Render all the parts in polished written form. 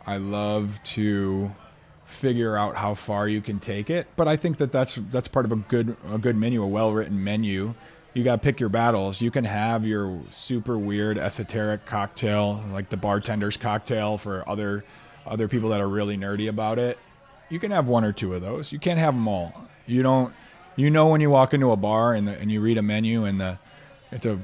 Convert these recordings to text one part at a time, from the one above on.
I love to figure out how far you can take it. But I think that's part of a good menu, a well-written menu. You got to pick your battles. You can have your super weird esoteric cocktail, like the bartender's cocktail for other people that are really nerdy about it. You can have one or two of those. You can't have them all. You don't. You know when you walk into a bar and you read a menu and it's a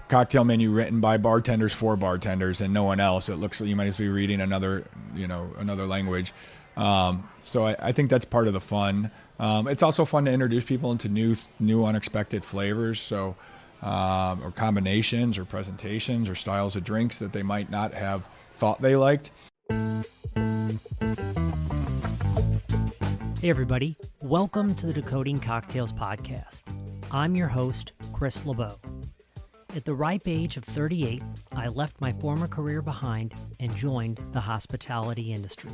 cocktail menu written by bartenders for bartenders and no one else. It looks like you might just be reading another language. So I think that's part of the fun. It's also fun to introduce people into new unexpected flavors. So, or combinations or presentations or styles of drinks that they might not have thought they liked. Hey everybody, welcome to the Decoding Cocktails podcast. I'm your host, Chris LeBeau. At the ripe age of 38, I left my former career behind and joined the hospitality industry.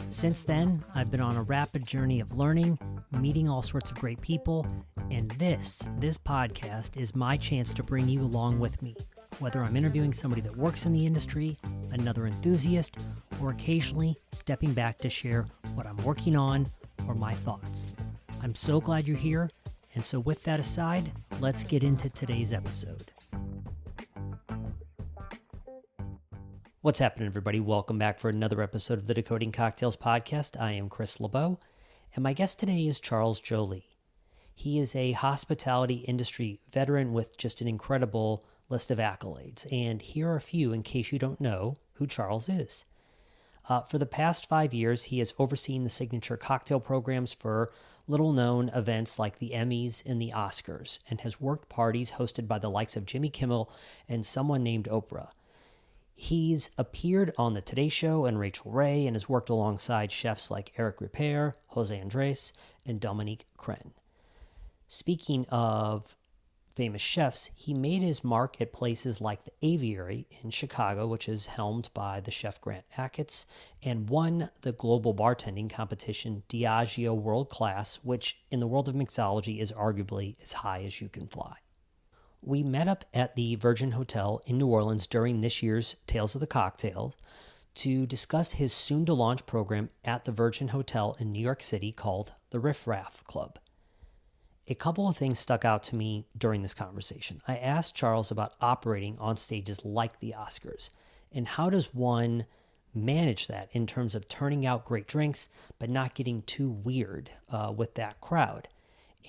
Since then, I've been on a rapid journey of learning, meeting all sorts of great people, and this podcast is my chance to bring you along with me, whether I'm interviewing somebody that works in the industry, another enthusiast, or occasionally stepping back to share what I'm working on or my thoughts. I'm so glad you're here, and so with that aside, let's get into today's episode. What's happening, everybody? Welcome back for another episode of the Decoding Cocktails podcast. I am Chris LeBeau, and my guest today is Charles Joly. He is a hospitality industry veteran with just an incredible list of accolades, and here are a few in case you don't know who Charles is. For the past 5 years, he has overseen the signature cocktail programs for little-known events like the Emmys and the Oscars, and has worked parties hosted by the likes of Jimmy Kimmel and someone named Oprah. He's appeared on The Today Show and Rachel Ray and has worked alongside chefs like Eric Ripert, Jose Andres, and Dominique Crenn. Speaking of famous chefs, he made his mark at places like the Aviary in Chicago, which is helmed by the chef Grant Achatz, and won the global bartending competition Diageo World Class, which in the world of mixology is arguably as high as you can fly. We met up at the Virgin Hotel in New Orleans during this year's Tales of the Cocktail to discuss his soon-to-launch program at the Virgin Hotel in New York City called the Riff Raff Club. A couple of things stuck out to me during this conversation. I asked Charles about operating on stages like the Oscars, and how does one manage that in terms of turning out great drinks, but not getting too weird with that crowd.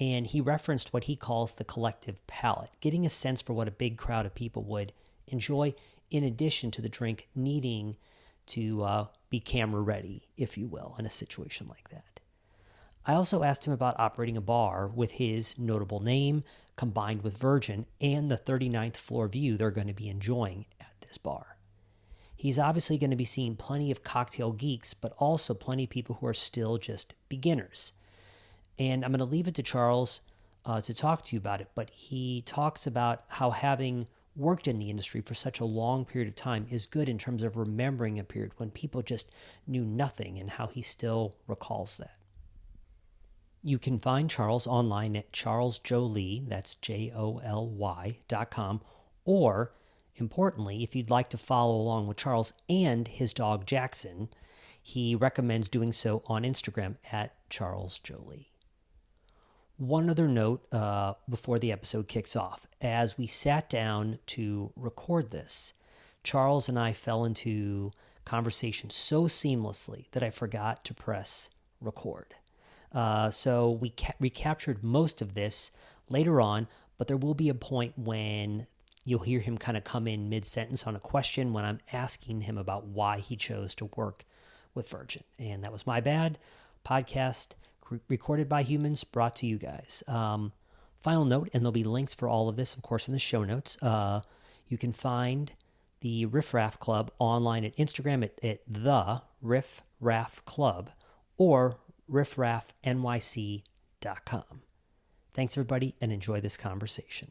And he referenced what he calls the collective palate, getting a sense for what a big crowd of people would enjoy, in addition to the drink needing to be camera ready, if you will, in a situation like that. I also asked him about operating a bar with his notable name, combined with Virgin, and the 39th floor view they're going to be enjoying at this bar. He's obviously going to be seeing plenty of cocktail geeks, but also plenty of people who are still just beginners. And I'm going to leave it to Charles to talk to you about it, but he talks about how having worked in the industry for such a long period of time is good in terms of remembering a period when people just knew nothing, and how he still recalls that. You can find Charles online at charlesjoly, that's JOLY.com, or, importantly, if you'd like to follow along with Charles and his dog Jackson, he recommends doing so on Instagram at charlesjoly. One other note before the episode kicks off. As we sat down to record this, Charles and I fell into conversation so seamlessly that I forgot to press record. So we recaptured most of this later on, but there will be a point when you'll hear him kind of come in mid-sentence on a question when I'm asking him about why he chose to work with Virgin. And that was my bad. Podcast recorded by humans, brought to you guys. Final note, and there'll be links for all of this, of course, in the show notes. You can find the Riff Raff Club online at Instagram at the Riff Raff Club, or riffraffnyc.com. Thanks, everybody, and enjoy this conversation.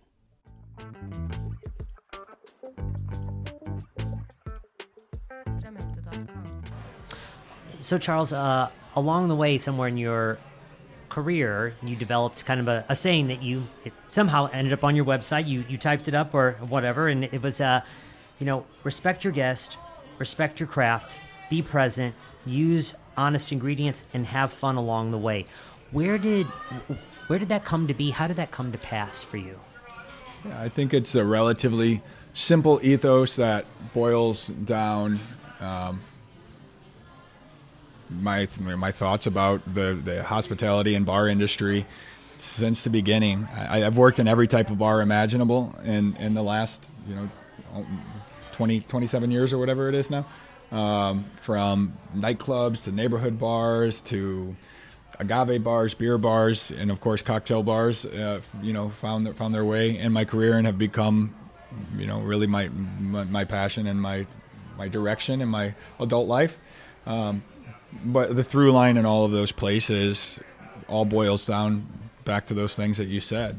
So, Charles, along the way, somewhere in your career, you developed kind of a saying that it somehow ended up on your website. You typed it up or whatever, and it was, respect your guest, respect your craft, be present, use honest ingredients, and have fun along the way. Where did that come to be? How did that come to pass for you? Yeah, I think it's a relatively simple ethos that boils down my thoughts about the hospitality and bar industry since the beginning. I've worked in every type of bar imaginable in the last 27 years or whatever it is now, from nightclubs to neighborhood bars to agave bars, beer bars, and of course cocktail bars. Found their way in my career and have become really my passion and my direction in my adult life. But the through line in all of those places all boils down back to those things that you said.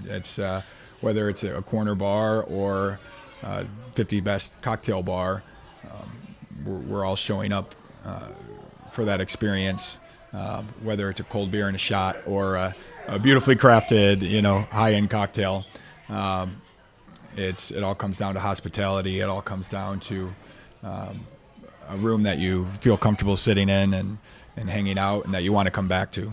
It's whether it's a corner bar or 50 best cocktail bar, we're all showing up for that experience, whether it's a cold beer and a shot or a beautifully crafted, high-end cocktail. It all comes down to hospitality. It all comes down to a room that you feel comfortable sitting in and hanging out and that you want to come back to.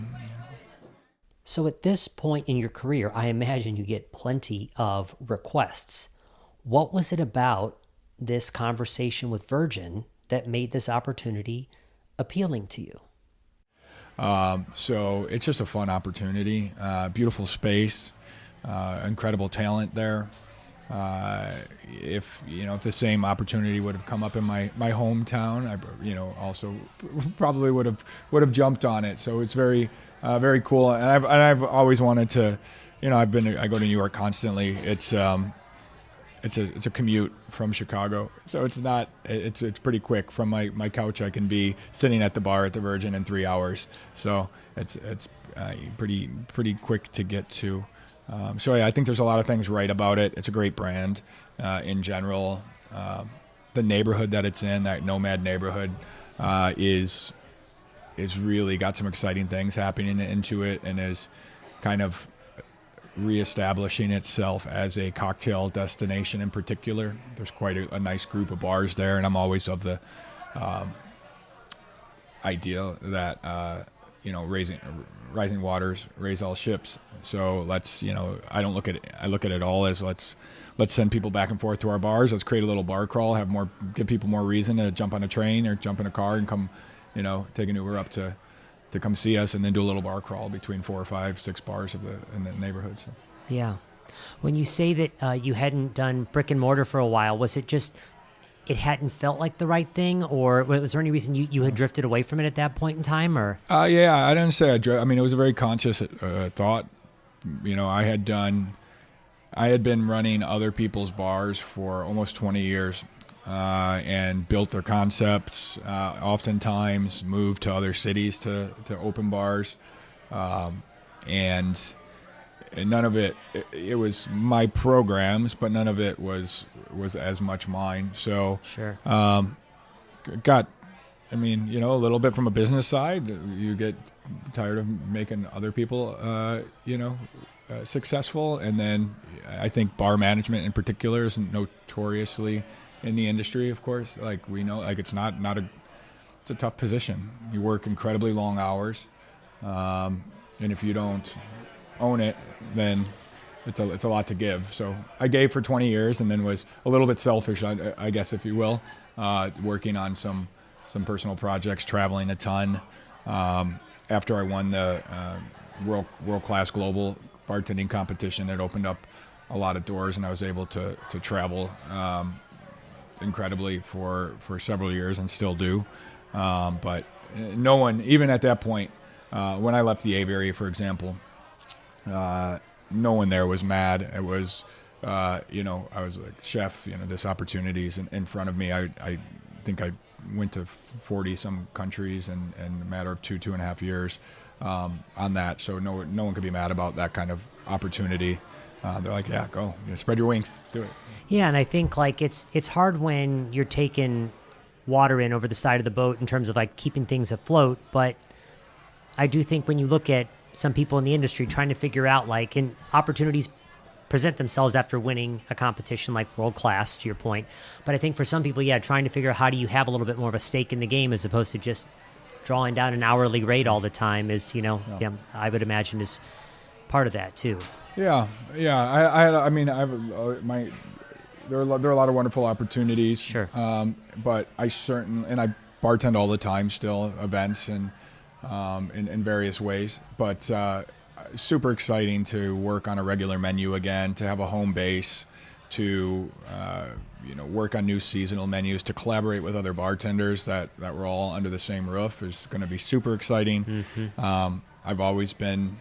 So at this point in your career, I imagine you get plenty of requests. What was it about this conversation with Virgin that made this opportunity appealing to you? So it's just a fun opportunity, beautiful space, incredible talent there. If the same opportunity would have come up in my hometown, I also probably would have jumped on it. So it's very cool, and I've always wanted to, I go to New York constantly. It's a commute from Chicago, so it's pretty quick. From my couch, I can be sitting at the bar at the Virgin in 3 hours. So it's pretty quick to get to. So yeah, I think there's a lot of things right about it. It's a great brand in general. The neighborhood that it's in, that nomad neighborhood, is really got some exciting things happening into it, and is kind of reestablishing itself as a cocktail destination in particular. There's quite a nice group of bars there, and I'm always of the idea that rising waters raise all ships. So I look at it all as let's send people back and forth to our bars. Let's create a little bar crawl, give people more reason to jump on a train or jump in a car and come, take an Uber up to come see us, and then do a little bar crawl between 4 or 5, 6 bars in the neighborhood. So. Yeah. When you say that you hadn't done brick and mortar for a while, was it just it hadn't felt like the right thing, or was there any reason you had drifted away from it at that point in time? Or yeah, I didn't say it was a very conscious thought. I had been running other people's bars for almost 20 years, and built their concepts. Oftentimes moved to other cities to open bars, and none of it was my programs, but none of it was as much mine. So sure. Got a little bit from a business side. You get tired of making other people successful, and then I think bar management in particular is notoriously in the industry, of course, like we know, like it's a tough position. You work incredibly long hours, and if you don't own it, then it's a lot to give. So I gave for 20 years, and then was a little bit selfish, I guess, if you will, working on some personal projects, traveling a ton. After I won the world-class global bartending competition, it opened up a lot of doors, and I was able to travel incredibly for several years, and still do. But no one, even at that point, when I left the Aviary, for example, no one there was mad. It was, I was like, chef, this opportunity's in front of me. I think I went to 40 some countries in a matter of 2.5 years on that. So no one could be mad about that kind of opportunity. They're like, yeah, go, spread your wings, do it. Yeah, and I think like it's hard when you're taking water in over the side of the boat in terms of like keeping things afloat. But I do think when you look at some people in the industry trying to figure out like, and opportunities present themselves after winning a competition like world class, to your point. But I think for some people, trying to figure out how do you have a little bit more of a stake in the game as opposed to just drawing down an hourly rate all the time is, I would imagine is part of that too. Yeah. I mean, there are a lot of wonderful opportunities. Sure. But I bartend all the time still, events and in various ways. But super exciting to work on a regular menu again, to have a home base, to work on new seasonal menus, to collaborate with other bartenders that we're all under the same roof is going to be super exciting. Mm-hmm. I've always been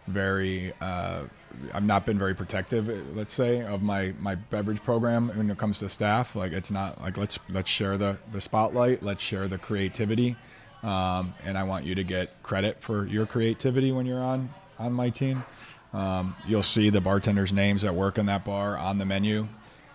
I've not been very protective, let's say, of my beverage program when it comes to staff. Like, it's not like let's share the spotlight, let's share the creativity, and I want you to get credit for your creativity when you're on my team. You'll see the bartenders' names that work in that bar on the menu,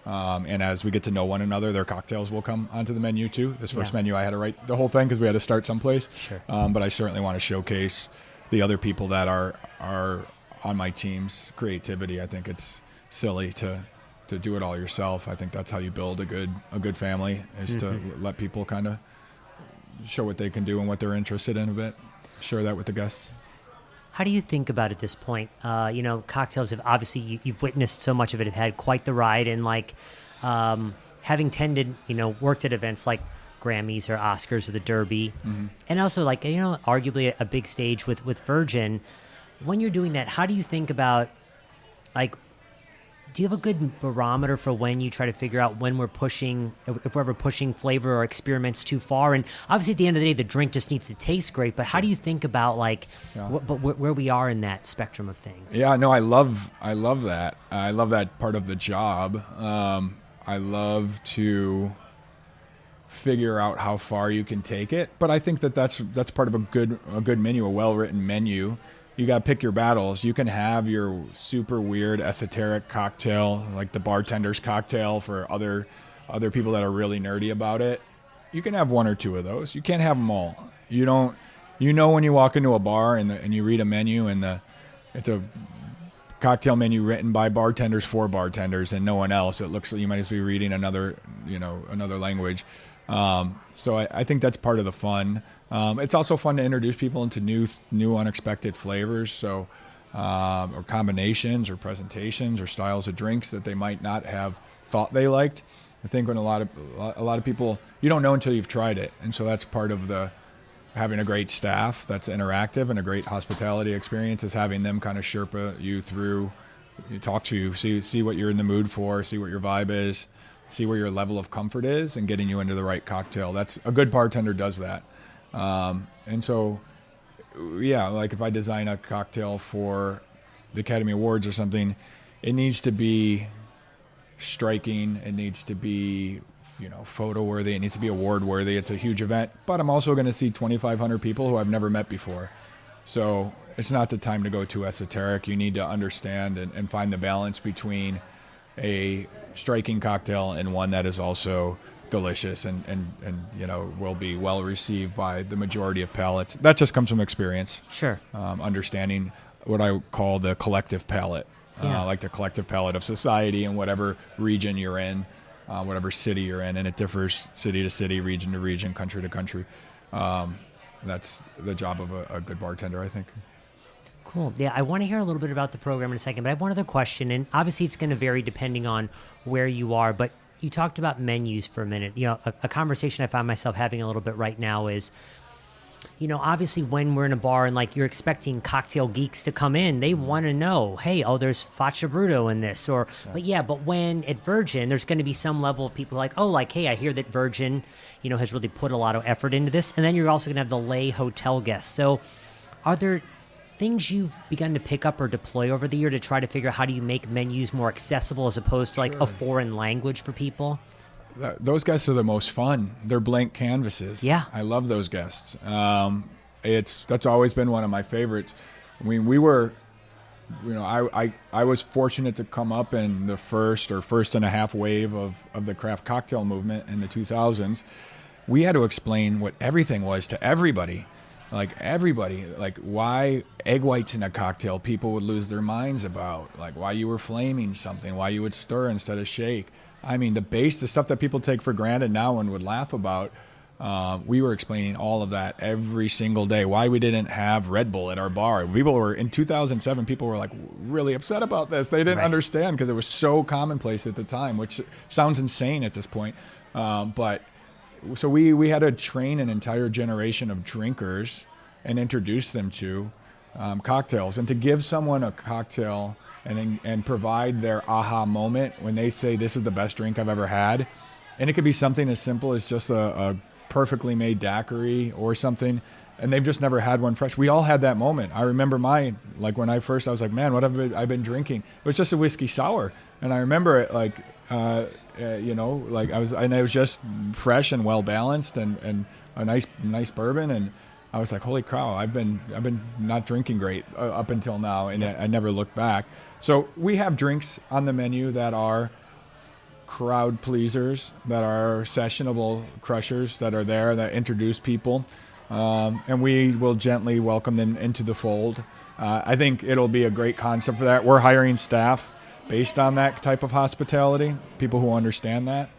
and as we get to know one another, their cocktails will come onto the menu too. This first menu, I had to write the whole thing because we had to start someplace. Sure. But I certainly want to showcase the other people that are on my team's creativity. I think it's silly to do it all yourself. I think that's how you build a good family, is to let people kind of show what they can do and what they're interested in a bit. Share that with the guests. How do you think about at this point? Cocktails have obviously, you've witnessed so much of it. Have had quite the ride, and having tended, worked at events like Grammys or Oscars or the Derby, and also arguably a big stage with Virgin. When you're doing that, how do you think about, do you have a good barometer for when you try to figure out when if we're ever pushing flavor or experiments too far? And obviously at the end of the day, the drink just needs to taste great, but how do you think about where we are in that spectrum of things? Yeah, no, I love that. I love that part of the job. I love to figure out how far you can take it, but I think that's part of a good menu, a well-written menu. You got to pick your battles. You can have your super weird esoteric cocktail, like the bartender's cocktail for other people that are really nerdy about it. You can have one or two of those. You can't have them all. When you walk into a bar and you read a menu and it's a cocktail menu written by bartenders for bartenders and no one else. It looks like you might just be reading another language. So I think that's part of the fun. It's also fun to introduce people into new unexpected flavors, so or combinations or presentations or styles of drinks that they might not have thought they liked. I think when a lot of people, you don't know until you've tried it, and so that's part of having a great staff that's interactive and a great hospitality experience, is having them kind of Sherpa you through, talk to you, see what you're in the mood for, see what your vibe is, see where your level of comfort is, and getting you into the right cocktail. That's a good bartender does that. And so, if I design a cocktail for the Academy Awards or something, it needs to be striking. It needs to be, photo worthy. It needs to be award worthy. It's a huge event, but I'm also going to see 2,500 people who I've never met before. So it's not the time to go too esoteric. You need to understand and find the balance between a striking cocktail and one that is also delicious and will be well received by the majority of palates. That just comes from experience. Sure. Understanding what I call the collective palate, like the collective palate of society in whatever region you're in, whatever city you're in, and it differs city to city, region to region, country to country. That's the job of a good bartender, I think. Cool. Yeah, I want to hear a little bit about the program in a second, but I have one other question, and obviously it's going to vary depending on where you are, but you talked about menus for a minute. A conversation I find myself having a little bit right now is, obviously when we're in a bar and you're expecting cocktail geeks to come in, they want to know, hey, there's Faccia Bruto in this, but when at Virgin, there's going to be some level of people hey, I hear that Virgin, has really put a lot of effort into this. And then you're also going to have the lay hotel guests. So are there things you've begun to pick up or deploy over the year to try to figure out how do you make menus more accessible as opposed to a foreign language for people? Those guests are the most fun. They're blank canvases. Yeah. I love those guests. That's always been one of my favorites. I mean, we were, I was fortunate to come up in the first and a half wave of the craft cocktail movement in the 2000s. We had to explain what everything was to everybody. like everybody, like why egg whites in a cocktail, people would lose their minds about, like why you were flaming something, why you would stir instead of shake. I mean, the stuff that people take for granted now and would laugh about, we were explaining all of that every single day. Why we didn't have Red Bull at our bar. In 2007, people were like really upset about this. They didn't understand because it was so commonplace at the time, which sounds insane at this point. But so we had to train an entire generation of drinkers and introduce them to cocktails. And to give someone a cocktail and provide their aha moment when they say, this is the best drink I've ever had. And it could be something as simple as just a perfectly made daiquiri or something, and they've just never had one fresh. We all had that moment. I remember mine, like when I was like, man, what have I been drinking? It was just a whiskey sour. And I remember it like, like it was just fresh and well balanced and a nice bourbon. And I was like, holy cow, I've been not drinking great up until now. And I never looked back. So we have drinks on the menu that are crowd pleasers, that are sessionable crushers, that are there, that introduce people. And we will gently welcome them into the fold. I think it'll be a great concept for that. We're hiring staff based on that type of hospitality, people who understand that.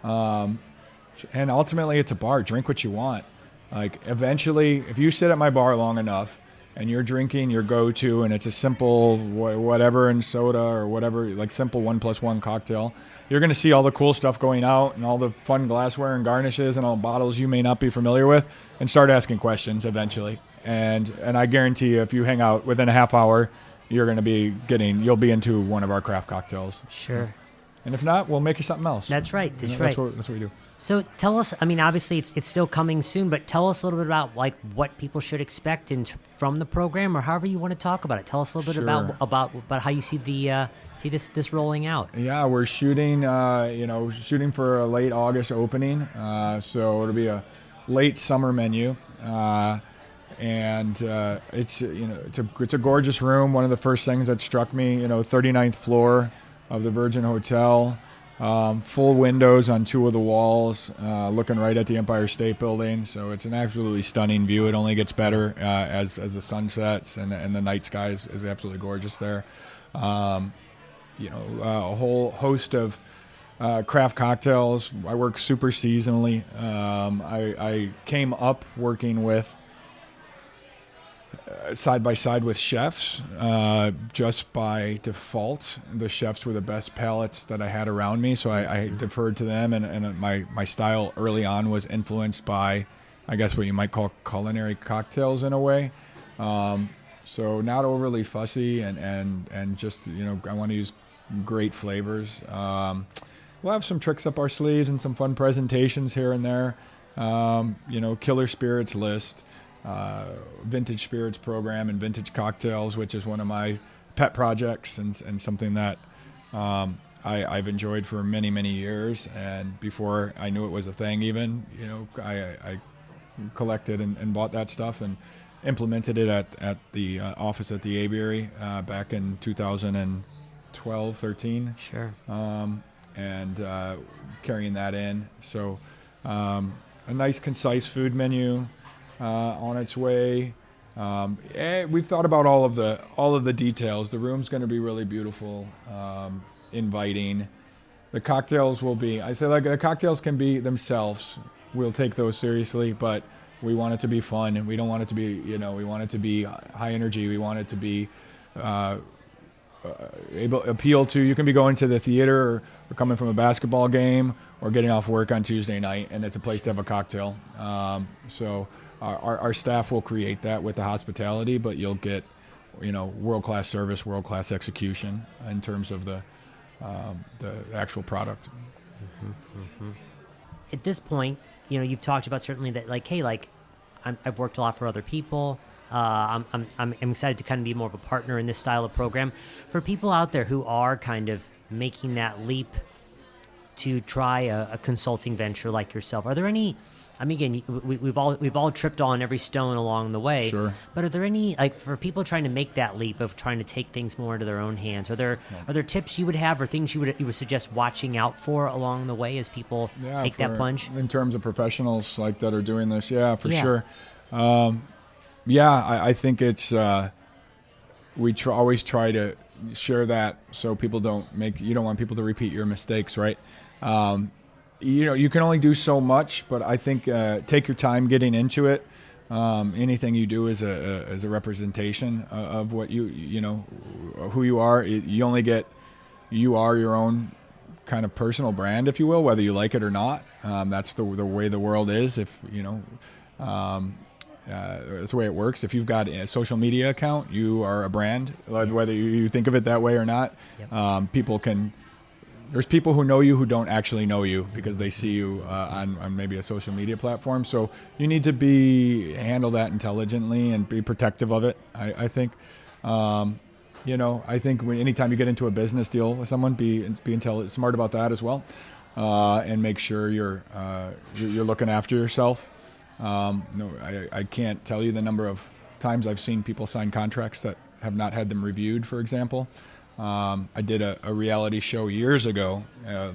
And ultimately, it's a bar. Drink what you want. Like, eventually, if you sit at my bar long enough and you're drinking your go-to and it's a simple whatever and soda or whatever, like simple 1+1 cocktail, you're going to see all the cool stuff going out and all the fun glassware and garnishes and all bottles you may not be familiar with, and start asking questions eventually. And I guarantee you, if you hang out within a half hour, you'll be into one of our craft cocktails. Sure. And if not, we'll make you something else. That's right. That's what we do. So tell us, I mean, obviously it's still coming soon, but tell us a little bit about like what people should expect from the program, or however you want to talk about it. Tell us a little bit about how you see this rolling out. Yeah, we're shooting for a late August opening. So it'll be a late summer menu. And it's a gorgeous room. One of the first things that struck me, 39th floor of the Virgin Hotel. Full windows on two of the walls, looking right at the Empire State Building. So it's an absolutely stunning view. It only gets better as the sun sets, and the night sky is absolutely gorgeous there. A whole host of craft cocktails. I work super seasonally. I came up working with side by side with chefs, just by default. The chefs were the best palates that I had around me, so I deferred to them, and my style early on was influenced by, I guess, what you might call culinary cocktails in a way. So not overly fussy, and just, I want to use great flavors. We'll have some tricks up our sleeves and some fun presentations here and there. Killer spirits list. Vintage spirits program and vintage cocktails, which is one of my pet projects and something that I've enjoyed for many, many years. And before I knew it was a thing even, I collected and bought that stuff and implemented it at the office at the aviary back in 2012, 13. Sure. And carrying that in. So a nice, concise food menu on its way. We've thought about all of the details. The room's going to be really beautiful, inviting. The cocktails will be, I say, like, the cocktails can be themselves. We'll take those seriously, but we want it to be fun, and we don't want it to be, we want it to be high energy. We want it to be appeal to, you can be going to the theater or coming from a basketball game or getting off work on Tuesday night, and it's a place to have a cocktail. So our staff will create that with the hospitality, but you'll get, world-class service, world-class execution in terms of the actual product. At this point, you've talked about certainly that, like, hey, like, I've worked a lot for other people. I'm excited to kind of be more of a partner in this style of program. For people out there who are kind of making that leap to try a consulting venture like yourself, are there any? I mean, again, we've all tripped on every stone along the way. Sure. But are there any, like, for people trying to make that leap of trying to take things more into their own hands? Are there tips you would have, or things you would suggest watching out for along the way as people take that plunge? In terms of professionals like that are doing this, for sure. Yeah, I think it's always try to share that so people you don't want people to repeat your mistakes, right? You can only do so much, but I think take your time getting into it. Anything you do is a representation of what who you are. You are your own kind of personal brand, if you will, whether you like it or not. That's the way the world is. If that's the way it works. If you've got a social media account, you are a brand, whether you think of it that way or not. Yep. There's people who know you who don't actually know you because they see you on maybe a social media platform. So you need to handle that intelligently and be protective of it. I think, I think anytime you get into a business deal with someone, be smart about that as well, and make sure you're looking after yourself. I can't tell you the number of times I've seen people sign contracts that have not had them reviewed, for example. I did a reality show years ago,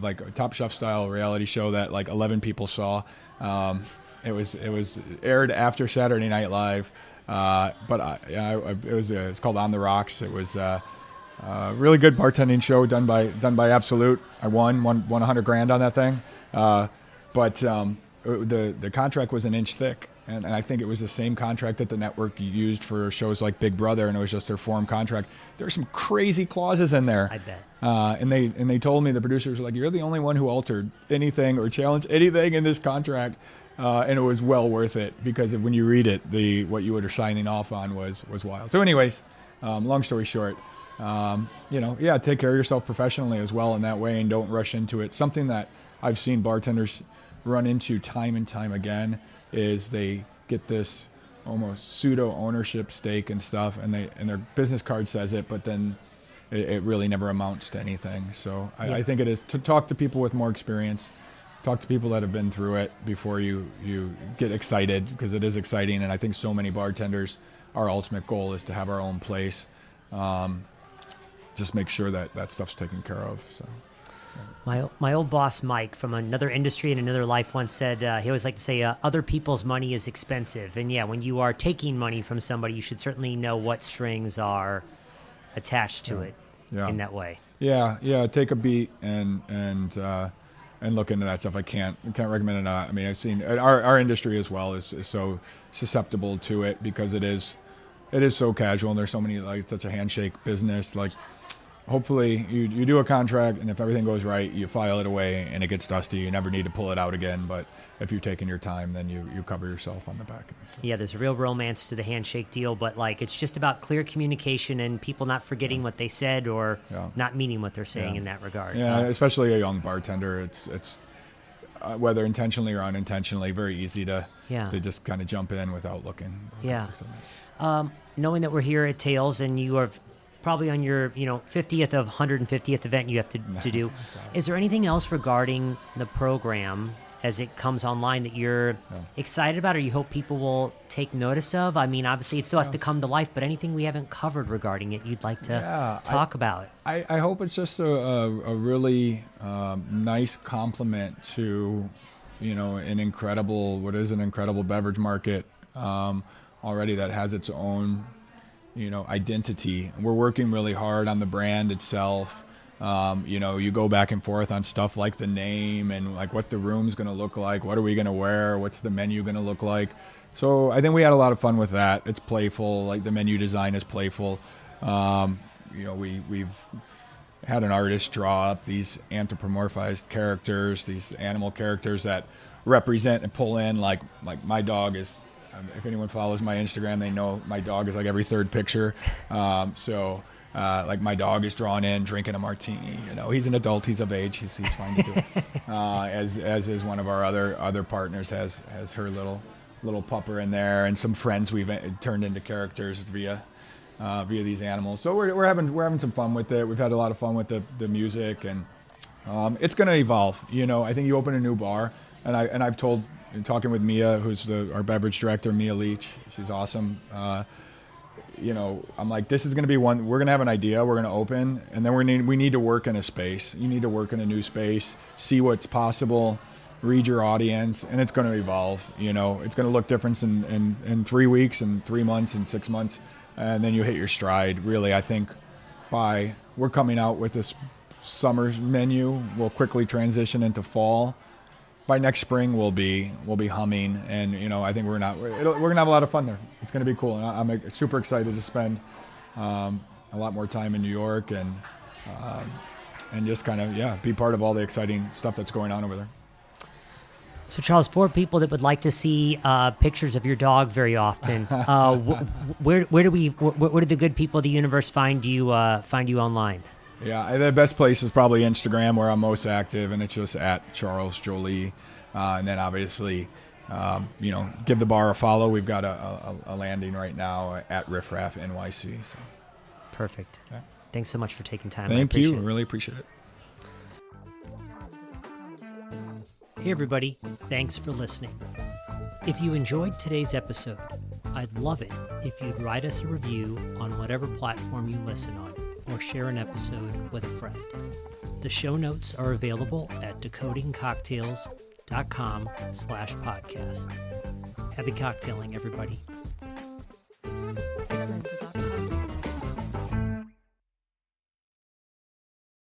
like a Top Chef style reality show that like 11 people saw. It was aired after Saturday Night Live, but it's called On the Rocks. It was a really good bartending show done by Absolute. I won $100,000 on that thing, but the contract was an inch thick. And I think it was the same contract that the network used for shows like Big Brother, and it was just their form contract. There's some crazy clauses in there. I bet. And they told me, the producers were like, "You're the only one who altered anything or challenged anything in this contract," and it was well worth it because when you read it, what you were signing off on was wild. So, anyways, long story short, take care of yourself professionally as well in that way, and don't rush into it. Something that I've seen bartenders run into time and time again is they get this almost pseudo ownership stake and stuff, and their business card says it, but then it really never amounts to anything. So I think it is to talk to people with more experience, talk to people that have been through it before you get excited, because it is exciting. And I think so many bartenders, our ultimate goal is to have our own place. Just make sure that stuff's taken care of. So. My old boss, Mike, from another industry and another life, once said, he always liked to say, other people's money is expensive. And yeah, when you are taking money from somebody, you should certainly know what strings are attached to it in that way. Yeah. Take a beat and look into that stuff. I can't recommend it enough. I mean, I've seen our industry as well is so susceptible to it because it is so casual, and there's so many, like, such a handshake business. Like, hopefully you do a contract, and if everything goes right, you file it away and it gets dusty. You never need to pull it out again. But if you're taking your time, then you cover yourself on the back end. So. Yeah, there's a real romance to the handshake deal, but like it's just about clear communication and people not forgetting what they said or not meaning what they're saying in that regard. Yeah, especially a young bartender. It's whether intentionally or unintentionally, very easy to just kind of jump in without looking. Yeah. Knowing that we're here at Tales and you are probably on your 50th of 150th event you have to do. Is there anything else regarding the program as it comes online that you're excited about or you hope people will take notice of? I mean, obviously it still has to come to life, but anything we haven't covered regarding it you'd like to talk about? I hope it's just a really nice compliment to an incredible beverage market already that has its own identity. We're working really hard on the brand itself. You go back and forth on stuff like the name and like what the room's going to look like, what are we going to wear, what's the menu going to look like. So I think we had a lot of fun with that. It's playful, like the menu design is playful. We've had an artist draw up these anthropomorphized characters, these animal characters that represent and pull in like my dog is. If anyone follows my Instagram, they know my dog is like every third picture. Like my dog is drawn in drinking a martini. He's an adult, he's of age, he's fine to do it. As is one of our other partners has her little pupper in there, and some friends we've turned into characters via these animals. So we're having some fun with it. We've had a lot of fun with the music, and it's going to evolve. I think you open a new bar, and I've told. And talking with Mia, who's our beverage director, Mia Leach, she's awesome. I'm like, this is going to be one. We're going to have an idea. We're going to open, and then we need to work in a space. You need to work in a new space, see what's possible, read your audience, and it's going to evolve. You know, it's going to look different in 3 weeks and 3 months and 6 months, and then you hit your stride. Really, I think we're coming out with this summer's menu. We'll quickly transition into fall. By next spring, we'll be humming, and you know, I think we're gonna have a lot of fun there. It's gonna be cool, and I'm super excited to spend a lot more time in New York and just kind of be part of all the exciting stuff that's going on over there. So Charles, for people that would like to see pictures of your dog very often, where do the good people of the universe find you online? Yeah, the best place is probably Instagram, where I'm most active, and it's just at Charles Joly. And then obviously, give the bar a follow. We've got a landing right now at Riffraff NYC. So. Perfect. Okay. Thanks so much for taking time. Thank you. Really appreciate it. Hey everybody, thanks for listening. If you enjoyed today's episode, I'd love it if you'd write us a review on whatever platform you listen on, or share an episode with a friend. The show notes are available at decodingcocktails.com/podcast. Happy cocktailing, everybody.